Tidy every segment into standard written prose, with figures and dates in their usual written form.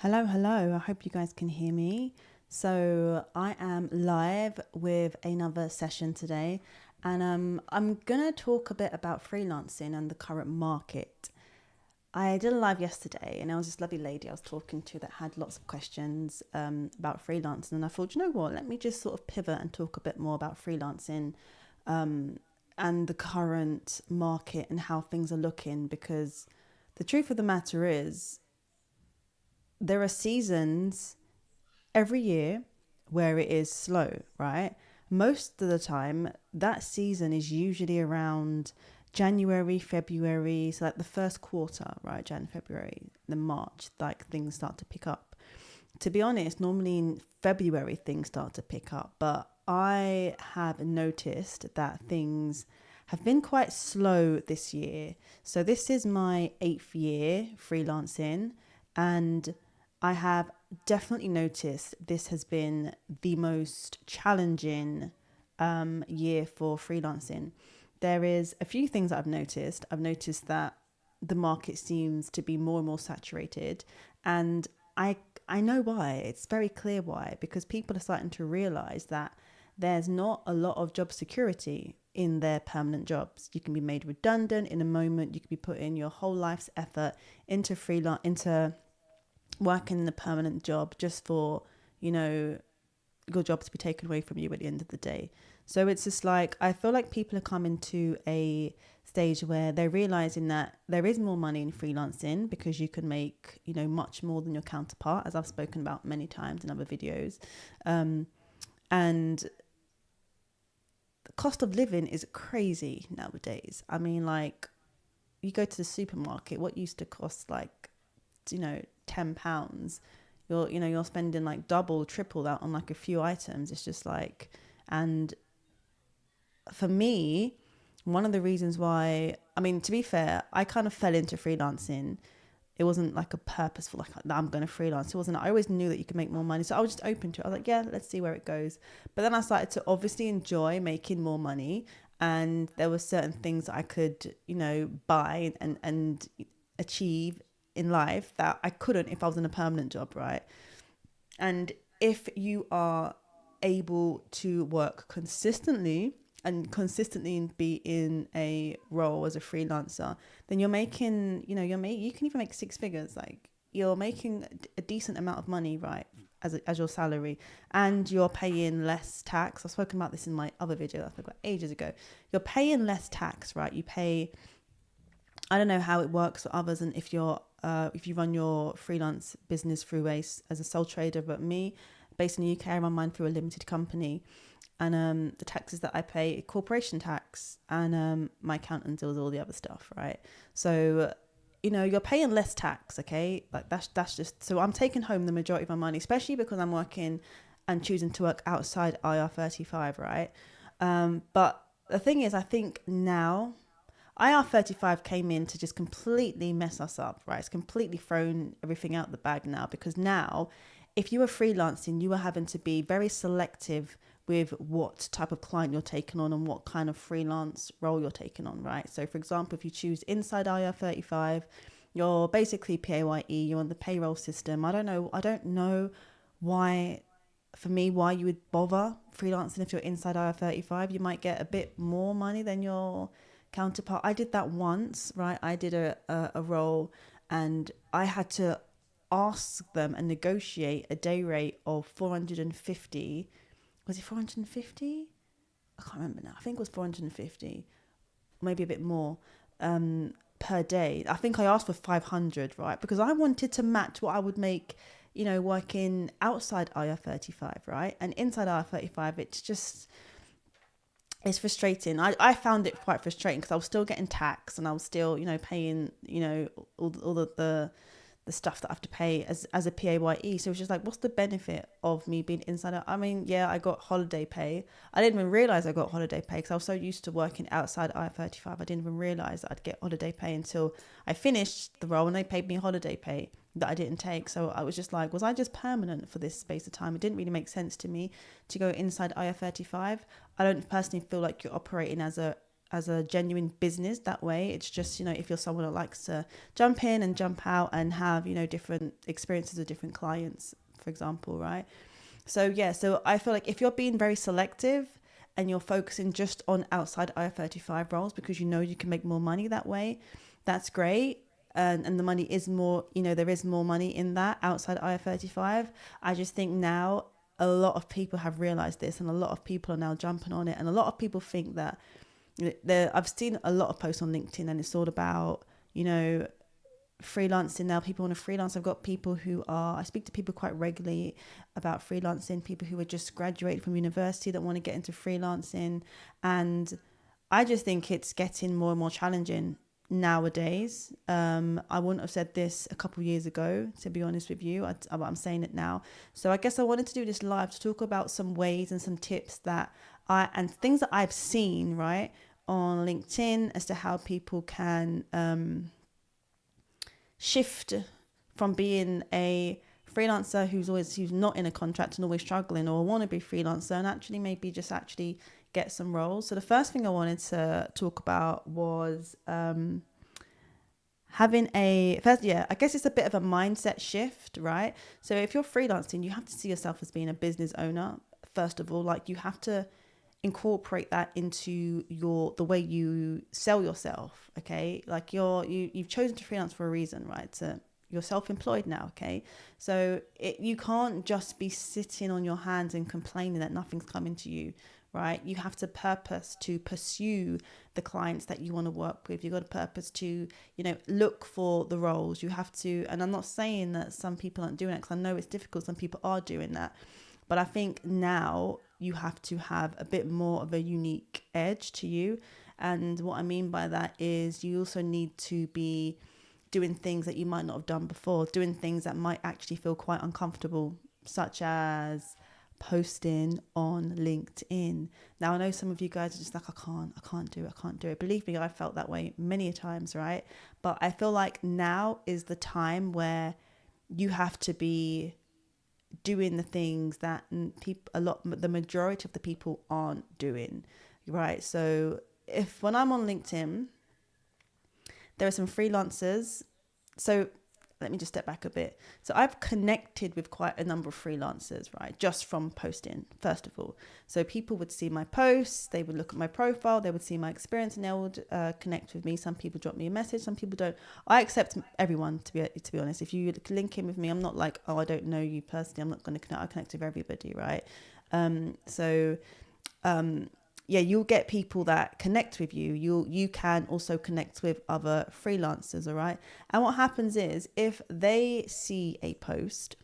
Hello, hello. I hope you guys can hear me. So, I am live with another session today, and I'm gonna talk a bit about freelancing and the current market. I did a live yesterday, and there was this lovely lady I was talking to that had lots of questions about freelancing, and I thought, you know what, let me just sort of pivot and talk a bit more about freelancing and the current market and how things are looking, because the truth of the matter is there are seasons every year where it is slow, right? Most of the time, that season is usually around January, February, so like the first quarter, right? Jan, February, then March, like things start to pick up. To be honest, normally in February things start to pick up, but I have noticed that things have been quite slow this year. So this is my 8th year freelancing, and I have definitely noticed this has been the most challenging year for freelancing. There is a few things that I've noticed. I've noticed that the market seems to be more and more saturated, and I I know why. It's very clear why, because people are starting to realize that there's not a lot of job security in their permanent jobs. You can be made redundant in a moment. You could be putting your whole life's effort into freelance, into working in a permanent job just for, you know, your job to be taken away from you at the end of the day. So it's just like, I feel like people are coming to a stage where they're realizing that there is more money in freelancing because you can make, you know, much more than your counterpart, as I've spoken about many times in other videos. And the cost of living is crazy nowadays. I mean, like, you go to the supermarket, what used to cost like, you know, £10, you're spending like double, triple that on like a few items. It's just like, and for me, one of the reasons why, I mean, to be fair, I kind of fell into freelancing. It wasn't like a purposeful, like, I'm going to freelance. It wasn't, I always knew that you could make more money. So I was just open to it. I was like, yeah, let's see where it goes. But then I started to obviously enjoy making more money. And there were certain things that I could, you know, buy and achieve in life that I couldn't if I was in a permanent job, right? And if you are able to work consistently and consistently be in a role as a freelancer, then you're making, you know, you can even make six figures. Like, you're making a decent amount of money, right? As your salary, and you're paying less tax. I've spoken about this in my other video that I spoke about ages ago. You're paying less tax, right? You pay, I don't know how it works for others, and if you run your freelance business through as a sole trader, but me, based in the UK, I run mine through a limited company, and the taxes that I pay, corporation tax, and my accountant deals all the other stuff, right? So, you know, you're paying less tax, okay? Like, that's just, so I'm taking home the majority of my money, especially because I'm working and choosing to work outside IR35, right? But the thing is, I think now IR35 came in to just completely mess us up, right? It's completely thrown everything out the bag now, because now, if you were freelancing, you were having to be very selective with what type of client you're taking on and what kind of freelance role you're taking on, right? So, for example, if you choose inside IR35, you're basically PAYE, you're on the payroll system. I don't know why, for me, why you would bother freelancing if you're inside IR35. You might get a bit more money than your counterpart. I did that once, right? I did a role, and I had to ask them and negotiate a day rate of 450. Was it 450? I can't remember now. I think it was 450, maybe a bit more, per day. I think I asked for 500, right? Because I wanted to match what I would make, you know, working outside IR35, right? And inside IR35, it's frustrating. I found it quite frustrating because I was still getting taxed, and I was still, you know, paying, you know, all the stuff that I have to pay as a PAYE. So it's just like, what's the benefit of me being inside? I mean, yeah, I got holiday pay. I didn't even realize I got holiday pay because I was so used to working outside I-35. I didn't even realize that I'd get holiday pay until I finished the role and they paid me holiday pay that I didn't take. So I was just like, was I just permanent for this space of time? It didn't really make sense to me to go inside IR35. I don't personally feel like you're operating as a a genuine business that way. It's just, if you're someone that likes to jump in and jump out and have, different experiences with different clients, for example, right? So I feel like if you're being very selective and you're focusing just on outside IR35 roles because you can make more money that way, that's great. And the money is more, there is more money in that outside IR35. I just think now a lot of people have realized this, and a lot of people are now jumping on it. And a lot of people think that I've seen a lot of posts on LinkedIn, and it's all about, freelancing now. People want to freelance. I've got people I speak to people quite regularly about freelancing, people who are just graduated from university that want to get into freelancing. And I just think it's getting more and more challenging nowadays. I wouldn't have said this a couple of years ago, to be honest with you. I'm saying it now. So I guess I wanted to do this live to talk about some ways and some tips and things that I've seen, right, on LinkedIn as to how people can shift from being a freelancer who's not in a contract and always struggling, or want to be freelancer and actually maybe just get some roles. So the first thing I wanted to talk about was I guess it's a bit of a mindset shift, right? So if you're freelancing, you have to see yourself as being a business owner. First of all, like, you have to incorporate that into the way you sell yourself. Okay, like you've chosen to freelance for a reason, right? So you're self-employed now. Okay, so you can't just be sitting on your hands and complaining that nothing's coming to you, right? You have to purpose to pursue the clients that you want to work with. You've got a purpose to, look for the roles. You have to, and I'm not saying that some people aren't doing it, because I know it's difficult. Some people are doing that. But I think now you have to have a bit more of a unique edge to you. And what I mean by that is you also need to be doing things that you might not have done before, doing things that might actually feel quite uncomfortable, such as posting on LinkedIn. Now, I know some of you guys are just like, I can't do it. Believe me, I felt that way many times, right? But I feel like now is the time where you have to be doing the things that the majority of the people aren't doing, right? So when I'm on LinkedIn, there are some freelancers. So let me just step back a bit. So I've connected with quite a number of freelancers, right? Just from posting, first of all. So people would see my posts, they would look at my profile, they would see my experience, and they would connect with me. Some people drop me a message, some people don't. I accept everyone, to be honest. If you link in with me, I'm not like, I don't know you personally, I'm not going to connect. I connect with everybody, right? You'll get people that connect with you. You can also connect with other freelancers, all right? And what happens is, if they see a post,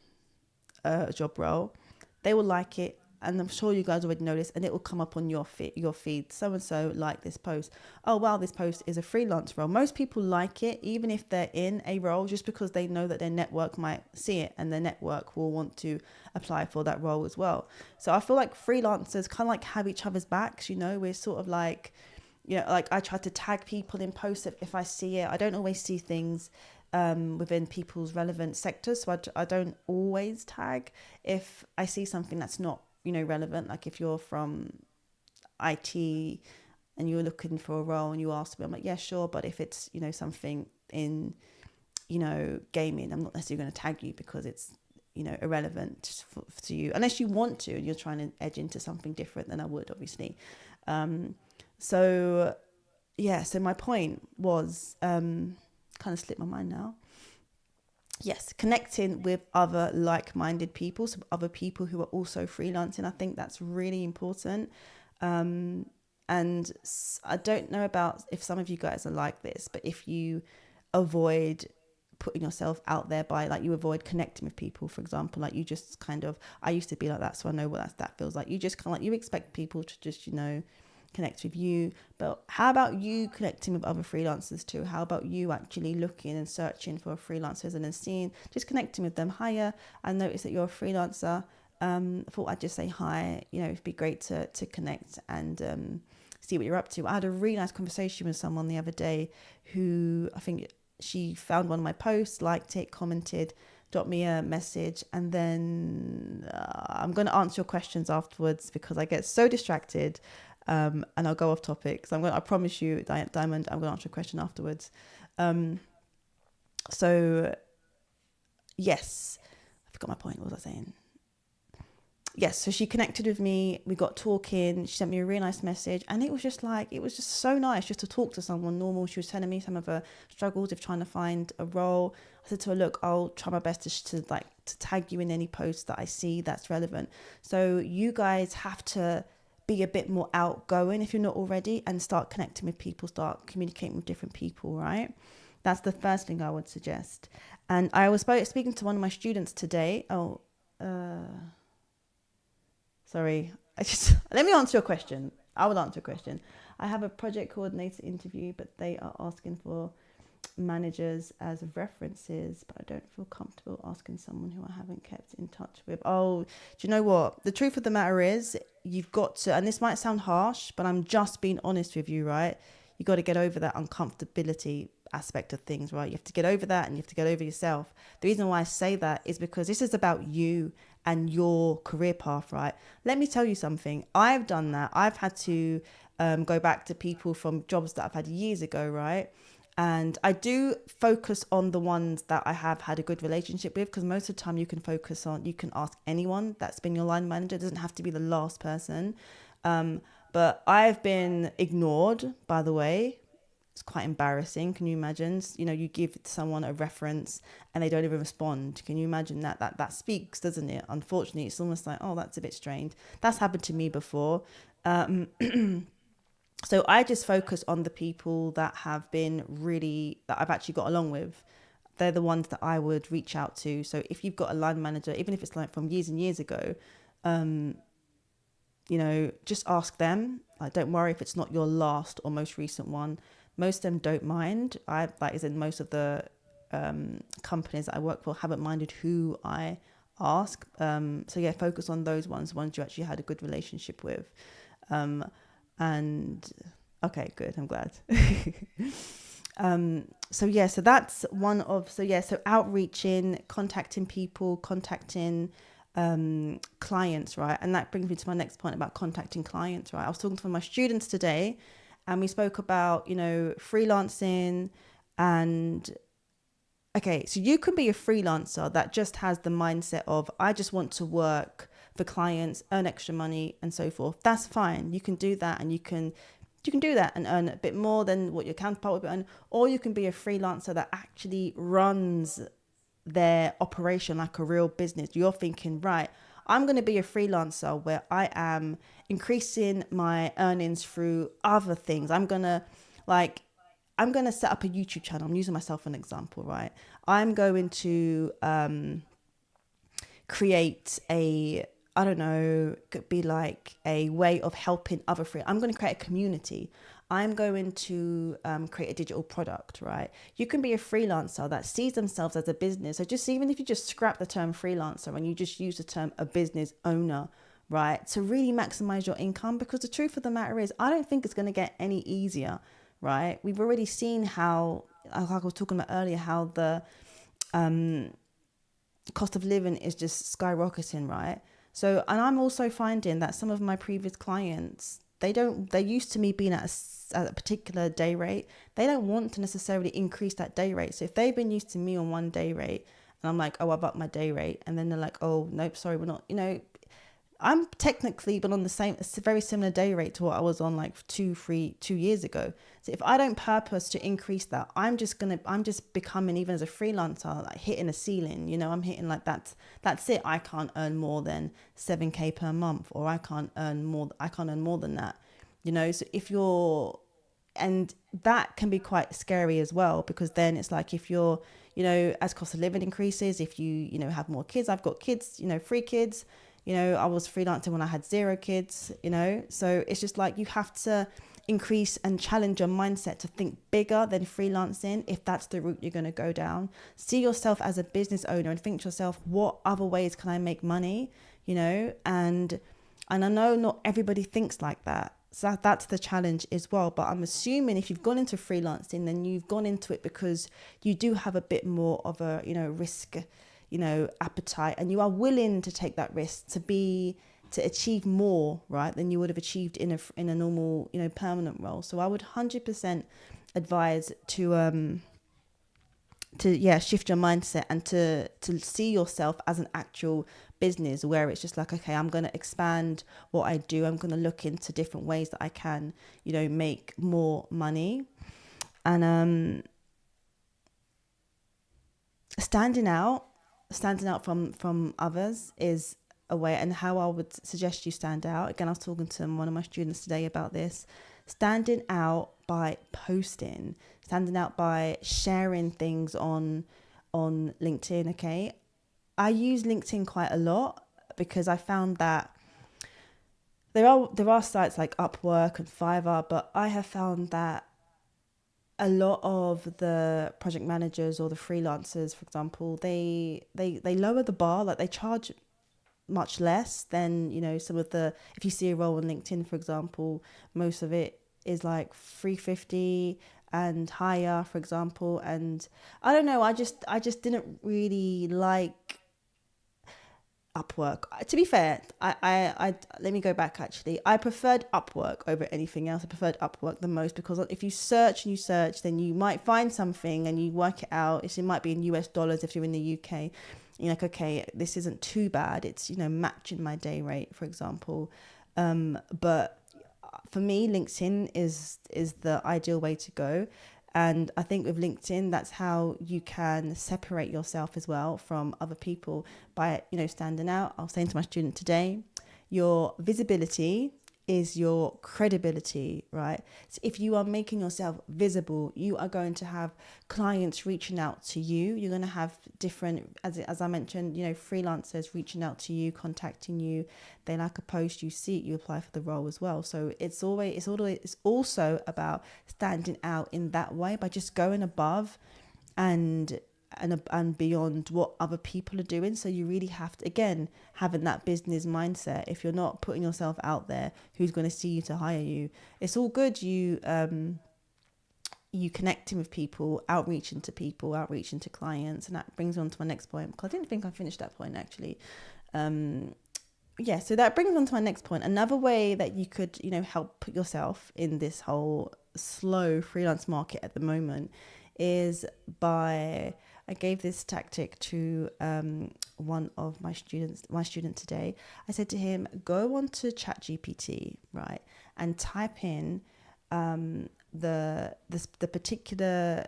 a job role, they will like it. And I'm sure you guys already know this, and it will come up on your feed. So-and-so like this post. Oh, wow, this post is a freelance role. Most people like it, even if they're in a role, just because they know that their network might see it, and their network will want to apply for that role as well. So I feel like freelancers kind of like have each other's backs, we're sort of like, like I try to tag people in posts if I see it. I don't always see things within people's relevant sectors. So I don't always tag if I see something that's not, relevant. Like if you're from IT and you're looking for a role and you ask me, I'm like, yeah, sure. But if it's, something in, gaming, I'm not necessarily going to tag you because it's, irrelevant to you, unless you want to, and you're trying to edge into something different than I would, obviously. So my point was, kind of slipped my mind now. Yes, connecting with other like-minded people, so other people who are also freelancing. I think that's really important. And I don't know about if some of you guys are like this, but if you avoid putting yourself out there by, like, you avoid connecting with people, for example, like you just kind of, I used to be like that, so I know what that feels like. You just kind of like, you expect people to just, connect with you, but how about you connecting with other freelancers too? How about you actually looking and searching for freelancers and then just connecting with them? Hiya, I noticed that you're a freelancer. Thought I'd just say hi. It'd be great to connect and see what you're up to. I had a really nice conversation with someone the other day who, I think she found one of my posts, liked it, commented, dropped me a message, and then I'm going to answer your questions afterwards because I get so distracted. And I'll go off topic. So I promise you, Diamond, I'm going to answer a question afterwards. So yes, I forgot my point. What was I saying? Yes, so she connected with me. We got talking. She sent me a really nice message, and it was just so nice just to talk to someone normal. She was telling me some of her struggles of trying to find a role. I said to her, "Look, I'll try my best to tag you in any posts that I see that's relevant." So you guys have to be a bit more outgoing if you're not already, and start connecting with people, start communicating with different people, right? That's the first thing I would suggest. And I was speaking to one of my students today. Sorry, let me answer your question. I will answer a question. I have a project coordinator interview, but they are asking for managers as references, but I don't feel comfortable asking someone who I haven't kept in touch with. Oh, do you know what? The truth of the matter is, you've got to, and this might sound harsh, but I'm just being honest with you, right? You got to get over that uncomfortability aspect of things, right? You have to get over that, and you have to get over yourself. The reason why I say that is because this is about you and your career path, right? Let me tell you something. I've done that. I've had to go back to people from jobs that I've had years ago, right? And I do focus on the ones that I have had a good relationship with, because most of the time you can ask anyone that's been your line manager. It doesn't have to be the last person. But I've been ignored, by the way. It's quite embarrassing. Can you imagine? You give someone a reference and they don't even respond. Can you imagine that? That speaks, doesn't it? Unfortunately, it's almost like, oh, that's a bit strange. That's happened to me before. So I just focus on the people that I've actually got along with. They're the ones that I would reach out to. So if you've got a line manager, even if it's like from years and years ago, just ask them. Don't worry if it's not your last or most recent one. Most of them don't mind. Most of the companies that I work for haven't minded who I ask. So yeah, focus on those ones you actually had a good relationship with. And okay, good. I'm glad. So that's one of, so outreaching, contacting people, contacting clients, right? And that brings me to my next point about contacting clients, right? I was talking to one of my students today, and we spoke about, freelancing. And okay, so you can be a freelancer that just has the mindset of, I just want to work for clients, earn extra money and so forth. That's fine. You can do that, and you can do that and earn a bit more than what your counterpart would earn. Or you can be a freelancer that actually runs their operation like a real business. You're thinking, right, I'm going to be a freelancer where I am increasing my earnings through other things. I'm going to set up a YouTube channel. I'm using myself as an example, right? I'm going to create could be like a way of helping other I'm going to create a community. I'm going to create a digital product, right? You can be a freelancer that sees themselves as a business. So even if you just scrap the term freelancer and you just use the term a business owner, right? To really maximize your income, because the truth of the matter is, I don't think it's going to get any easier, right? We've already seen how, like I was talking about earlier, how the cost of living is just skyrocketing, right? So, and I'm also finding that some of my previous clients, they're used to me being at a particular day rate. They don't want to necessarily increase that day rate. So if they've been used to me on one day rate, and I'm like, oh, I've upped my day rate, and then they're like, oh, nope, sorry, we're not, I'm technically been on a very similar day rate to what I was on like 2 years ago. So if I don't purpose to increase that, I'm just becoming, even as a freelancer, like hitting a ceiling. I'm hitting like that's it. I can't earn more than 7K per month, or I can't earn more than that. So and that can be quite scary as well, because then it's like, if you're, as cost of living increases, if you have more kids, I've got kids, 3 kids. I was freelancing when I had 0 kids, so it's just like, you have to increase and challenge your mindset to think bigger than freelancing, if that's the route you're going to go down. See yourself as a business owner and think to yourself, what other ways can I make money? And I know not everybody thinks like that. So that's the challenge as well. But I'm assuming if you've gone into freelancing, then you've gone into it because you do have a bit more of a, risk, appetite, and you are willing to take that risk to be to achieve more, right, than you would have achieved in a normal, permanent role. So I would 100% advise to shift your mindset and to see yourself as an actual business, where it's just like, okay, I'm going to expand what I do. I'm going to look into different ways that I can, make more money. And standing out from others is a way. And how I would suggest you stand out, again, I was talking to one of my students today about this, standing out by posting, standing out by sharing things on LinkedIn. Okay, I use LinkedIn quite a lot because I found that there are sites like Upwork and Fiverr, but I have found that a lot of the project managers or the freelancers, for example, they lower the bar. Like, they charge much less than, some of the, if you see a role on LinkedIn, for example, most of it is like 350 and higher, for example. And I don't know, I just didn't really like Upwork. To be fair, I let me go back. Actually, I preferred Upwork over anything else. I preferred Upwork the most because if you search, then you might find something and you work it out. It might be in US dollars if you're in the UK. You're like, okay, this isn't too bad. It's, matching my day rate, for example. But for me, LinkedIn is the ideal way to go. And I think with LinkedIn, that's how you can separate yourself as well from other people by, standing out. I was saying to my student today, your visibility is your credibility, right? So if you are making yourself visible, you are going to have clients reaching out to you. You're going to have different, as I mentioned, freelancers reaching out to you, contacting you. They like a post, you see it, you apply for the role as well. So it's also about standing out in that way by just going above and beyond what other people are doing. So you really have to, again, having that business mindset. If you're not putting yourself out there, who's going to see you to hire you? It's all good you connecting with people, outreaching to clients. And that brings on to my next point, because I didn't think I finished that point actually. So that brings on to my next point. Another way that you could, help put yourself in this whole slow freelance market at the moment is by, I gave this tactic to one of my student today. I said to him, go on to ChatGPT, right, and type in the particular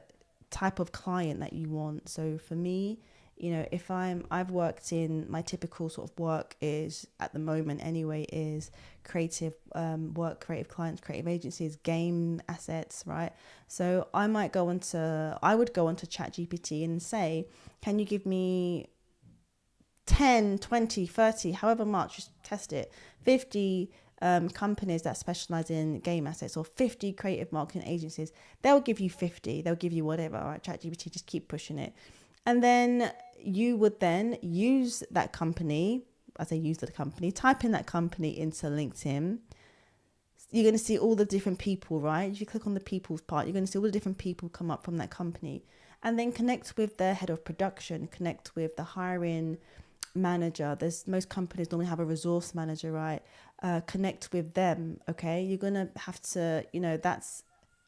type of client that you want. So for me, if I've worked in, my typical sort of work is, at the moment anyway, is creative work, creative clients, creative agencies, game assets, right? So I would go onto ChatGPT and say, can you give me 10, 20, 30, however much, just test it, 50 companies that specialize in game assets, or 50 creative marketing agencies. They'll give you 50, they'll give you whatever, right? ChatGPT, just keep pushing it. And then you would then use that company, type in that company into LinkedIn. You're going to see all the different people, right? If you click on the people's part, you're going to see all the different people come up from that company. And then connect with their head of production, connect with the hiring manager. Most companies normally have a resource manager, right? Connect with them, okay? You're going to have to, that's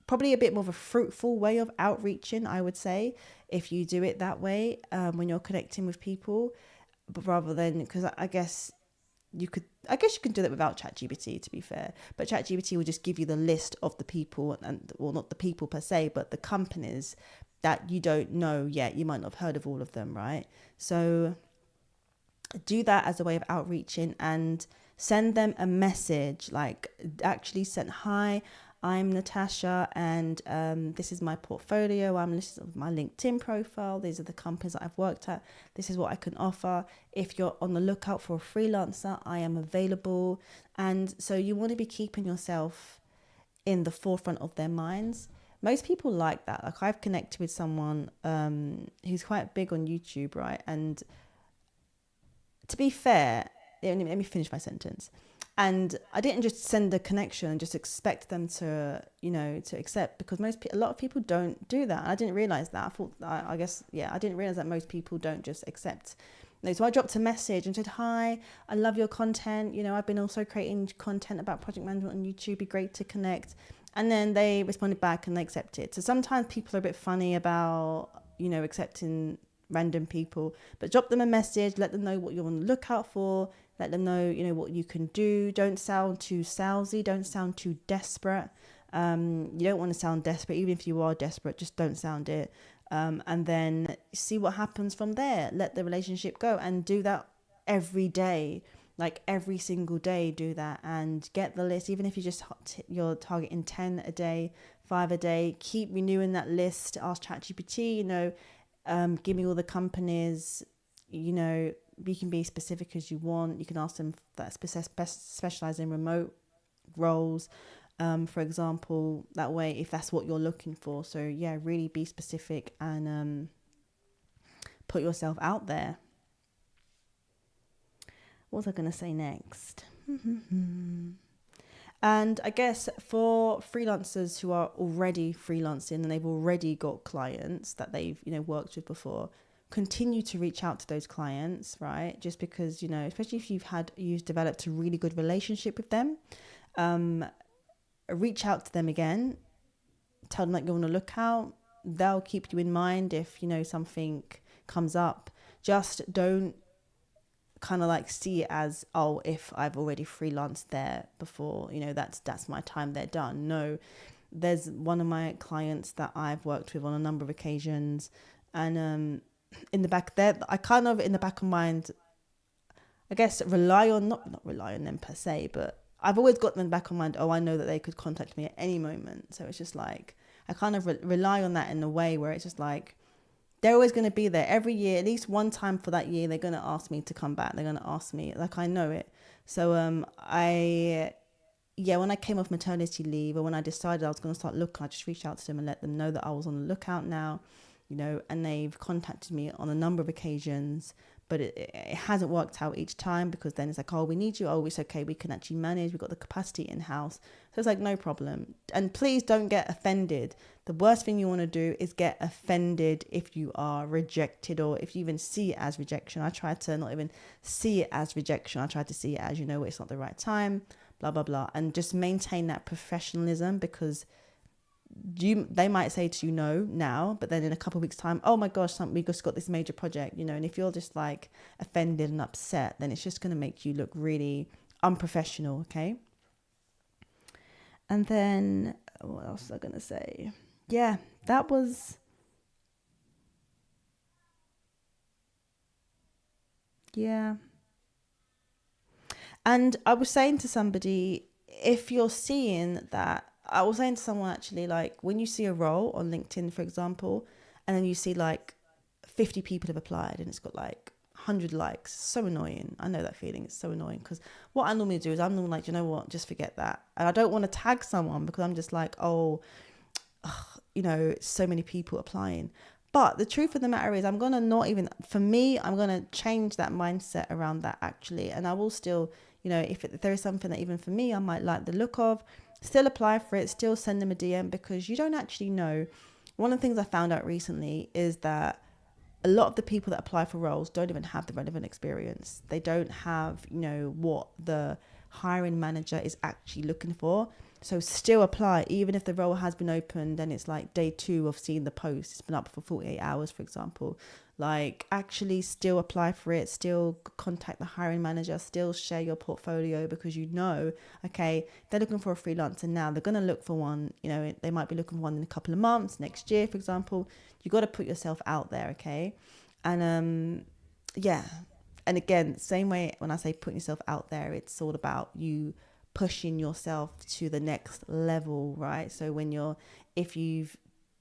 probably a bit more of a fruitful way of outreaching, I would say, if you do it that way, when you're connecting with people, but rather than, because I guess you can do that without ChatGPT, to be fair, but ChatGPT will just give you the list of the people, and well, not the people per se, but the companies that you don't know yet. You might not have heard of all of them, right? So do that as a way of outreaching, and send them a message, like actually send, hi, I'm Natasha, and this is my portfolio. I'm listed on my LinkedIn profile. These are the companies that I've worked at. This is what I can offer. If you're on the lookout for a freelancer, I am available. And so you want to be keeping yourself in the forefront of their minds. Most people like that. Like, I've connected with someone who's quite big on YouTube, right? And to be fair, let me finish my sentence. And I didn't just send a connection and just expect them to, to accept, because a lot of people don't do that. I didn't realize that. I didn't realize that most people don't just accept So I dropped a message and said, hi, I love your content. I've been also creating content about project management on YouTube. It'd be great to connect. And then they responded back and they accepted. So sometimes people are a bit funny about, accepting random people, but drop them a message, let them know what you're on the lookout for, let them know, what you can do. Don't sound too salesy, don't sound too desperate. You don't want to sound desperate. Even if you are desperate, just don't sound it. And then see what happens from there. Let the relationship go, and do that every day. Like every single day, do that and get the list. Even if you're targeting 10 a day, 5 a day, keep renewing that list. Ask ChatGPT, give me all the companies, you can be specific as you want. You can ask them that specialize in remote roles, for example, that way, if that's what you're looking for. So yeah, really be specific and put yourself out there. What was I going to say next? And I guess for freelancers who are already freelancing and they've already got clients that they've, worked with before, continue to reach out to those clients, right? Just because, especially if you've developed a really good relationship with them, reach out to them again, tell them that you're on the lookout. They'll keep you in mind if, something comes up. Just don't kind of like see it as, oh, if I've already freelanced there before, that's my time, they're done. No, there's one of my clients that I've worked with on a number of occasions, and in the back there, I kind of in the back of mind, I guess rely on not rely on them per se, but I've always got them in the back of mind. Oh, I know that they could contact me at any moment. So it's just like I kind of rely on that in a way where it's just like they're always going to be there every year. At least one time for that year, they're going to ask me to come back. They're going to ask me, like, I know it. So when I came off maternity leave, or when I decided I was going to start looking, I just reached out to them and let them know that I was on the lookout now, and they've contacted me on a number of occasions. But it hasn't worked out each time, because then it's like, oh, we need you. Oh, it's okay. We can actually manage. We've got the capacity in-house. So it's like, no problem. And please don't get offended. The worst thing you want to do is get offended if you are rejected, or if you even see it as rejection. I try to not even see it as rejection. I try to see it as, it's not the right time, blah, blah, blah. And just maintain that professionalism, because they might say to you no now, but then in a couple of weeks time, oh my gosh, we just got this major project, and if you're just like offended and upset, then it's just going to make you look really unprofessional. Okay. And then what else was I going to say? Yeah, that was, yeah. And I was saying to somebody, if you're seeing that, I was saying to someone actually, like when you see a role on LinkedIn, for example, and then you see like 50 people have applied and it's got like 100 likes, so annoying. I know that feeling. It's so annoying, because what I normally do is I'm normally like, you know what, just forget that. And I don't want to tag someone, because I'm just like, oh, so many people applying. But the truth of the matter is, I'm going to not even, for me, I'm going to change that mindset around that actually. And I will still, if there is something that even for me, I might like the look of, still apply for it, still send them a DM, because you don't actually know. One of the things I found out recently is that a lot of the people that apply for roles don't even have the relevant experience. They don't have, what the hiring manager is actually looking for. So still apply, even if the role has been opened and it's like day 2 of seeing the post. It's been up for 48 hours, for example. Like actually still apply for it, still contact the hiring manager, still share your portfolio, because okay, they're looking for a freelancer now. They're going to look for one, they might be looking for one in a couple of months, next year, for example. You got to put yourself out there, okay? And yeah. And again, same way when I say putting yourself out there, it's all about you pushing yourself to the next level, right? So if you've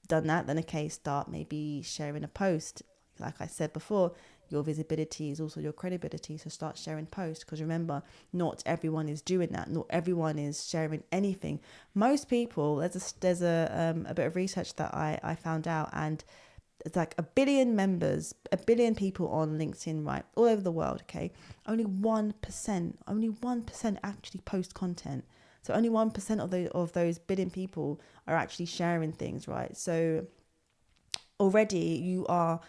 done that, then okay, start maybe sharing a post. Like I said before, your visibility is also your credibility. So start sharing posts, because remember, not everyone is doing that. Not everyone is sharing anything. Most people, there's a bit of research that I found out, and it's like 1 billion members, 1 billion people on LinkedIn, right, all over the world. Okay, only 1% actually post content. So only 1% of those billion people are actually sharing things, right? So already you are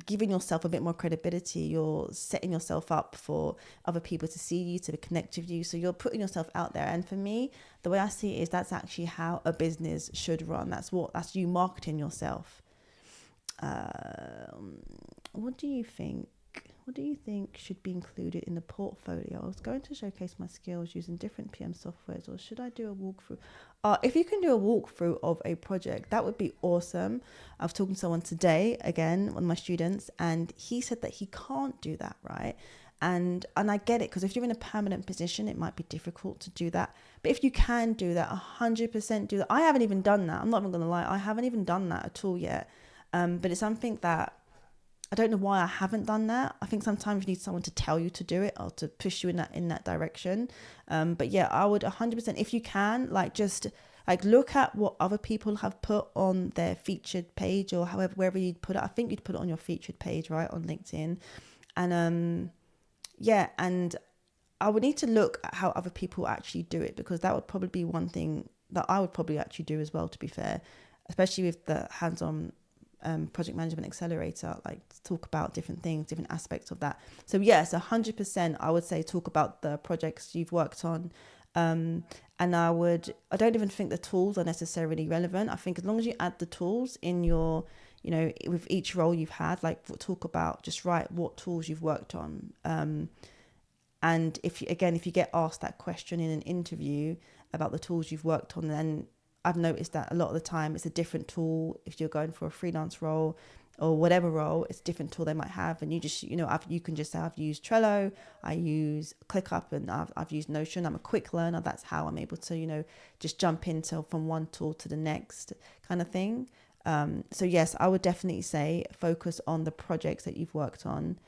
giving yourself a bit more credibility. You're setting yourself up for other people to see you, to connect with you. So you're putting yourself out there. And for me, the way I see it is that's actually how a business should run. That's you marketing yourself. What do you think? What do you think should be included in the portfolio? I was going to showcase my skills using different PM softwares, or should I do a walkthrough? If you can do a walkthrough of a project, that would be awesome. I was talking to someone today, again, one of my students, and he said that he can't do that, right? And I get it, because if you're in a permanent position, it might be difficult to do that. But if you can do that, 100% do that. I haven't even done that. I'm not even going to lie. I haven't even done that at all yet. But it's something that I don't know why I haven't done that. I think sometimes you need someone to tell you to do it, or to push you in that direction. But yeah, I would 100%, if you can, just look at what other people have put on their featured page, or however, wherever you'd put it. I think you'd put it on your featured page, right, on LinkedIn. And yeah, and I would need to look at how other people actually do it, because that would probably be one thing that I would probably actually do as well, to be fair, especially with the hands-on project management accelerator, talk about different things, different aspects of that. So yes, 100% I would say talk about the projects you've worked on. And I don't even think the tools are necessarily relevant. I think as long as you add the tools in your, with each role you've had, talk about, just write what tools you've worked on. And if you get asked that question in an interview about the tools you've worked on, then I've noticed that a lot of the time it's a different tool. If you're going for a freelance role or whatever role, it's a different tool they might have. And you just, you can just say, I've used Trello, I use ClickUp, and I've used Notion. I'm a quick learner. That's how I'm able to, just jump into from one tool to the next kind of thing. So yes, I would definitely say focus on the projects that you've worked on.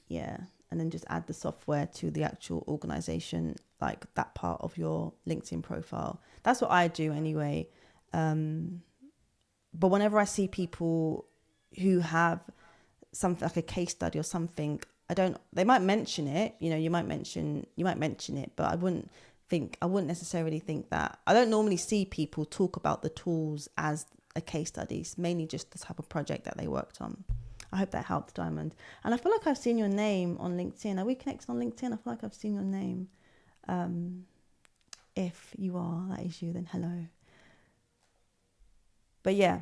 Yeah. And then just add the software to the actual organization, that part of your LinkedIn profile. That's what I do anyway. But whenever I see people who have something like a case study or something, they might mention it, you might mention it, but I wouldn't necessarily think that. I don't normally see people talk about the tools as a case study. It's mainly just the type of project that they worked on. I hope that helped, Diamond. And I feel like I've seen your name on LinkedIn. Are we connected on LinkedIn? I feel like I've seen your name. If you are, that is you, then hello. But yeah,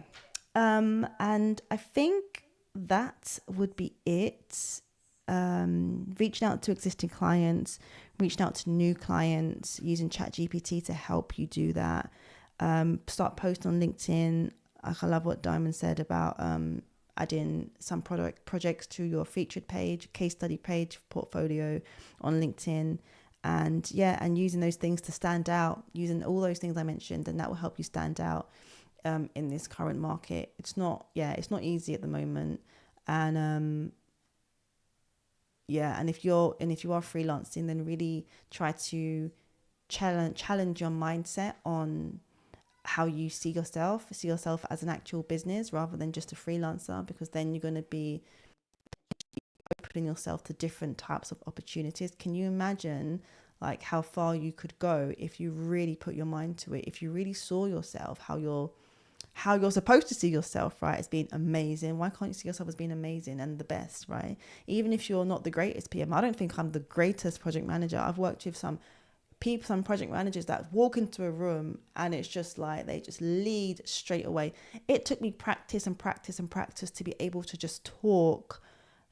and I think that would be it. Reaching out to existing clients, reaching out to new clients, using ChatGPT to help you do that. Start posting on LinkedIn. I love what Diamond said about adding some projects to your featured page, case study page, portfolio on LinkedIn. And using those things to stand out, using all those things I mentioned, and that will help you stand out in this current market. It's not easy at the moment. And and if you are freelancing, then really try to challenge your mindset on how you see yourself as an actual business rather than just a freelancer, because then you're going to be opening yourself to different types of opportunities. Can you imagine how far you could go if you really put your mind to it, if you really saw yourself how you're supposed to see yourself, right, as being amazing? Why can't you see yourself as being amazing and the best, right? Even if you're not the greatest PM. I don't think I'm the greatest project manager. I've worked with some project managers that walk into a room and it's just they just lead straight away. It took me practice to be able to just talk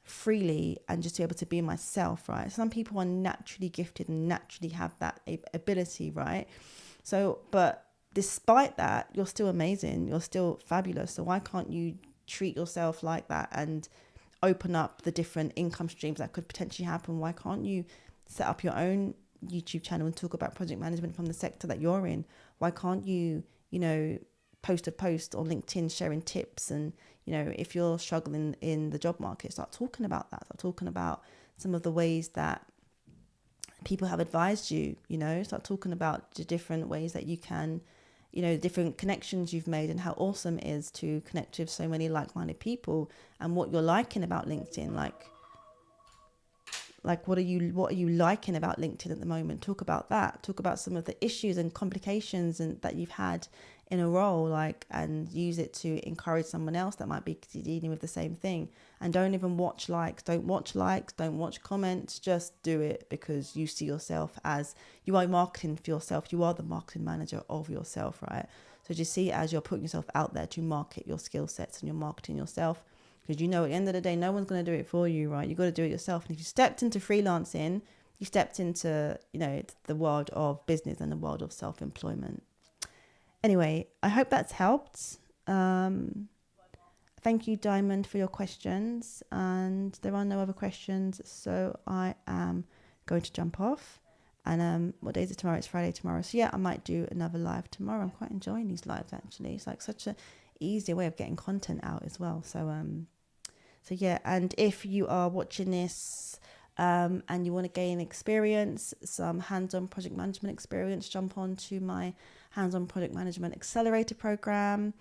freely and just be able to be myself, right? Some people are naturally gifted and naturally have that ability, right? So, but despite that, you're still amazing, you're still fabulous. So why can't you treat yourself like that and open up the different income streams that could potentially happen? Why can't you set up your own YouTube channel and talk about project management from the sector that you're in? Why can't you post a post on LinkedIn sharing tips? And if you're struggling in the job market, start talking about that. Start talking about some of the ways that people have advised you. Start talking about the different ways that you can, different connections you've made, and how awesome it is to connect with so many like-minded people, and what you're liking about LinkedIn. Like, what are you liking about LinkedIn at the moment? Talk about that. Talk about some of the issues and complications and that you've had in a role, like, and use it to encourage someone else that might be dealing with the same thing. And don't even watch likes. Don't watch likes. Don't watch comments. Just do it because you see yourself as, you are marketing for yourself. You are the marketing manager of yourself, right? So just see it as you're putting yourself out there to market your skill sets and you're marketing yourself. Because at the end of the day, no one's going to do it for you, right? You've got to do it yourself. And if you stepped into freelancing, you stepped into, the world of business and the world of self-employment. Anyway, I hope that's helped. Thank you, Diamond, for your questions. And there are no other questions, so I am going to jump off. And what day is it tomorrow? It's Friday tomorrow. So yeah, I might do another live tomorrow. I'm quite enjoying these lives, actually. It's like such a easier way of getting content out as well. So yeah, and if you are watching this and you want to gain experience, some hands-on project management experience, jump on to my hands-on project management accelerator program.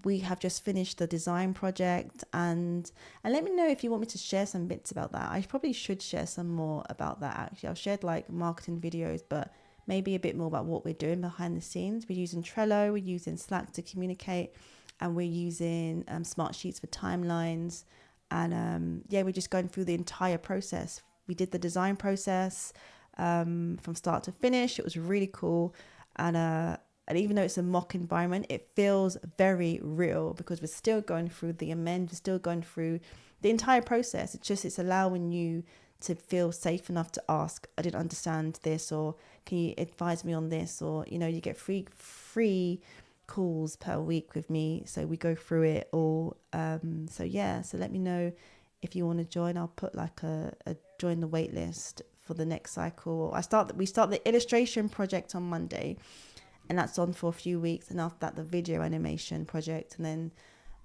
We have just finished the design project, and let me know if you want me to share some bits about that. I probably should share some more about that, actually. I've shared like marketing videos, but maybe a bit more about what we're doing behind the scenes. We're using Trello, we're using Slack to communicate, and we're using smart sheets for timelines. And we're just going through the entire process. We did the design process from start to finish. It was really cool. And even though it's a mock environment, it feels very real because we're still going through the amend, we're still going through the entire process. It's allowing you to feel safe enough to ask, I didn't understand this, or can you advise me on this? Or, you get free calls per week with me, so we go through it all. So let me know if you want to join. I'll put like a join the waitlist for the next cycle. We start the illustration project on Monday, and that's on for a few weeks, and after that the video animation project, and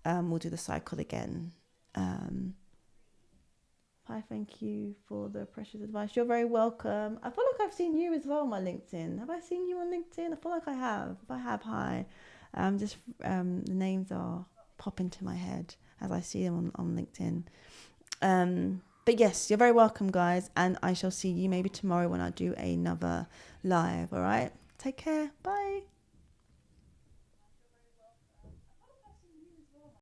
then we'll do the cycle again. Hi, thank you for the precious advice. You're very welcome. I feel like I've seen you as well on my LinkedIn. Have I seen you on LinkedIn? I feel like I have. If I have, hi. The names are popping to my head as I see them on LinkedIn. But yes, you're very welcome, guys. And I shall see you maybe tomorrow when I do another live. All right. Take care. Bye.